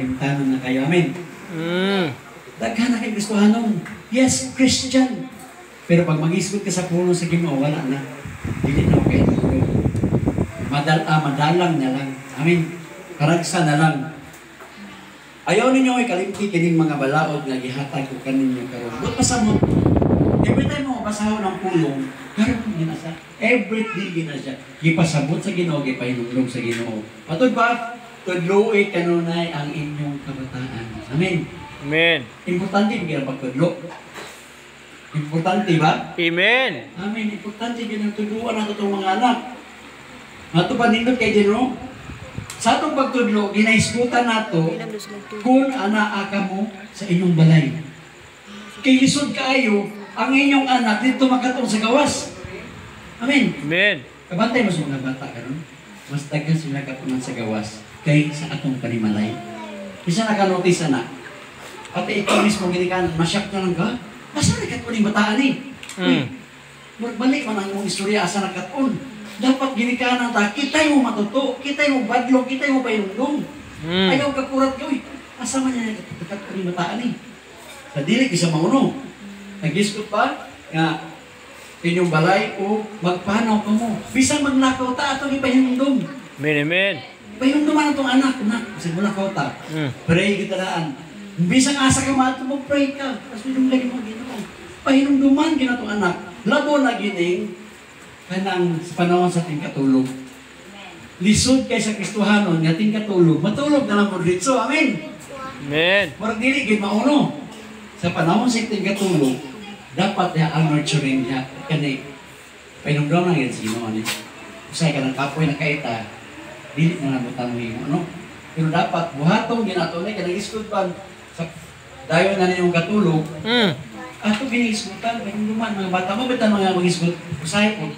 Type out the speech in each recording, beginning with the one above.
malimtanon na kayo. Amen. Daghan na kay Kristohanon. Yes, Christian. Pero pag mag-isgot ka sa puno sa Ginoo, wala na. Dili na kayo. Madalang na lang. Amen. Karagsa na lang. Ayaw ninyo ay kalimti kining mga balaod nga gihatag ko kaninyo karon. But pasamot. Every time mo basahon ng pulong, karon gina siya. Every day gina siya. Gipasabot sa Ginoo, gipahinumdum sa Ginoo. Patud ba? Tudloy kanunay ang inyong kabataan. Amen. Amen. Importante ang pagtudlo. Importante ba? Amen. Amen. Importante ginang tudluan nato itong mga anak. Nato panindot kay Ginoo. Sa atong pagtudlo, ginaisgutan nato kung anaaka mo sa inyong balay. Kay lisod kaayo ang inyong anak dito makatong sa gawas. Amen. Amen. Kabantay mo sa mga bata karon. Mas daghan sila katunan sa gawas kay sa atong panimalay. Isa nakanotice na. Pati ikaw mismo ginikan, masyak na lang ka. Asa na katuning bataan ni? Magbalik man ang mong istorya asa na katun. Dapat ginikanan ta, kitay mo matuto, kitay mo badlong, kitay mo painundong. Ayaw kakurat ka, uy, asa man yan katuning bataan ni? Sa dili isa mauno. Nag-iskot pa nga inyong balay o magpanaw ka mo. Bisang magnakaw ta atong ipahinundong. Amen. Amen. Pahinundong itong anak, bisang magnakaw ta. Pray kita daan. Bisang asa ka mato mo, pray ka. Tapos minum lagi mo Ginoo. Pahinumduman gina itong anak. Labo na gining kanang sa panahon sa ating katulog. Lisod kay sa Kristohanon nga ating katulog. Matulog na lang mo dito. Amen. Amen. Murag dili gid mauno. Sa panahon sa ating katulog, dapat ya ang nurturing niya kani pahinumdum na gid sa Ginoo ani. Usay ka ng kapoy na kaita, dili na nabutan mo imo, no? Pero dapat buhatong ginatunay kanang iskutan sa dayon na ninyong katulog. Ato ginisgutan pahinumduman mga bata mo bitan mga mag-isgut. Usay po.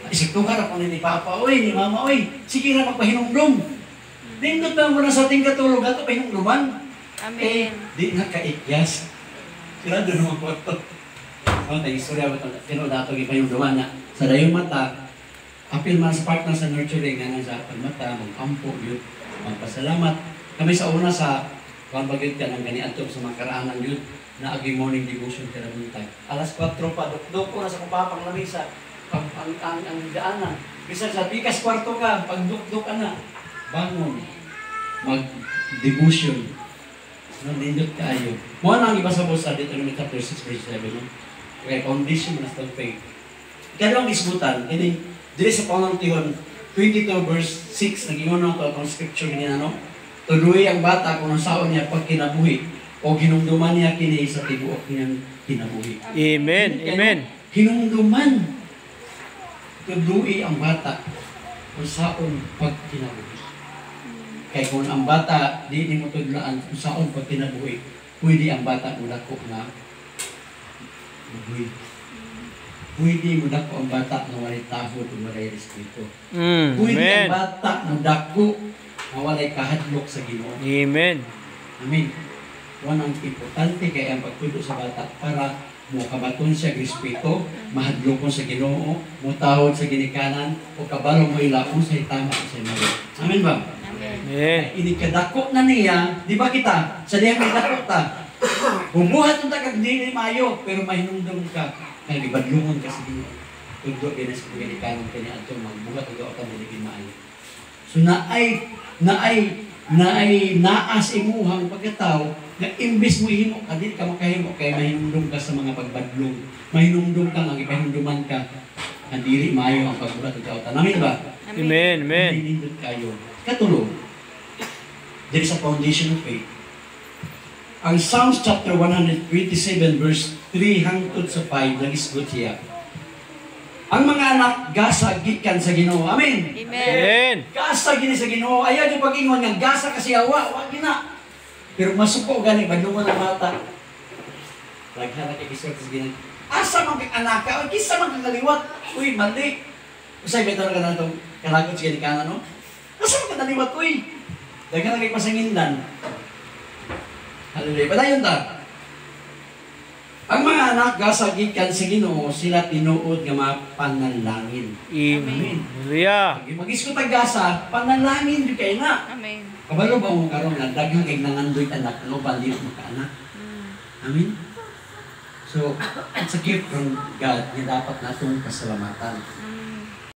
Isiptukan ako ni Papa, oy, ni Mama, oy, sige na magpahinumdum. Nindot na mo na sa ating katulog, ato pahinumduman. Amen. Di na kaikyas. Sila doon mga kwarto. Tayo istorya ba ito? Pero dato ipahinumduman na sa dayong mata, apil man sa partner sa nurturing, nga sa pagmata, mag-ampo, yun, magpasalamat. Kami sa una sa pagbagyod ka ng ganiantog sa mga karaanan yun, na agi morning devotion ka na buntay. Alas 4 pa, dok ko na sa kupapang lamisa. ang daanan. Bisa sa pikas kwarto ka, pagdukduk ka na, bangon, mag-devotion. Nandindot ka ayo. Muna ang ibasabot sa Deuteronomy chapter 6 verse 7. No? Kaya condition na sa faith. Kaya ang isbutan, ini dili sa Pangaltihon 22 verse 6, nag-ingon ko ang scripture niya, no? Tuloy ang bata kung saan niya pag kinabuhi o hinumduman niya kini sa tibuok niyang kinabuhi. Amen. Amen. Hinumduman. Tudlui ang bata kung saan pag kinabuhi. Kaya kung ang bata di mo tudlaan kung saan pag kinabuhi, pwede ang bata mula ko na mabuhi. Pwede mo dako ang bata na walay tahod o walay respeto. Pwede ang bata na dako na walay kahadlok sa Ginoo. Amen. Amen. One ang importante kaya ang pagtudo sa bata para mo kabaton siya respeto, mahadlokon sa Ginoo, mo tawod sa ginikanan, o kabalo mo ilakon sa tama sa mali. Amen ba? Amen. Ini kadako na niya, di ba kita? Sa diya may dako ta. Bumuhat ang takag dili mayo, pero mahinumdum ka, kaya gibadlungon ka sa Ginoo. Tudlo din sa ginikanan kanya ato magbuhat og ka dili maayo. So naas imuhang pagkatao na imbis mo ihimo ka dili ka makahimo kay mahinumdum ka sa mga pagbadlong, mahinumdum ka ang ipahinumduman ka na dili maayo ang pagbuhat og kautan. Amen ba? Amen. Amen. Hinindot kayo. Katulog. Dili sa foundation of faith. Ang Psalms chapter 127 verse 3 hangtod sa 5 nagisgot siya. Ang mga anak gasa gikan sa Ginoo. Amen. Amen. Gasa gini sa Ginoo. Ayaw yung pag-ingon nga gasa kasi awa, wa gina. Pero masuko gani badlungon ang mata. Laghan na kay Gisort sa Ginoo. Asa man kay anak ka? Kisa man kang kaliwat. Uy, mali. Usay beto na kanang kalagot sa ginikanan, no? Asa man kang kaliwat, uy? Daghan na kay pasangindan. Hallelujah. Padayon ta. Ang mga anak gasa gikan sa Ginoo, sila tinuod nga mga panalangin. Amen. Hallelujah. Mag-iskot ang gasa, panalangin di kay na. Amen. Kabalo ba mo karon nga daghang kay nangandoy anak, ano ba di mo ka anak? Amen. So, it's a gift from God na dapat natong pasalamatan.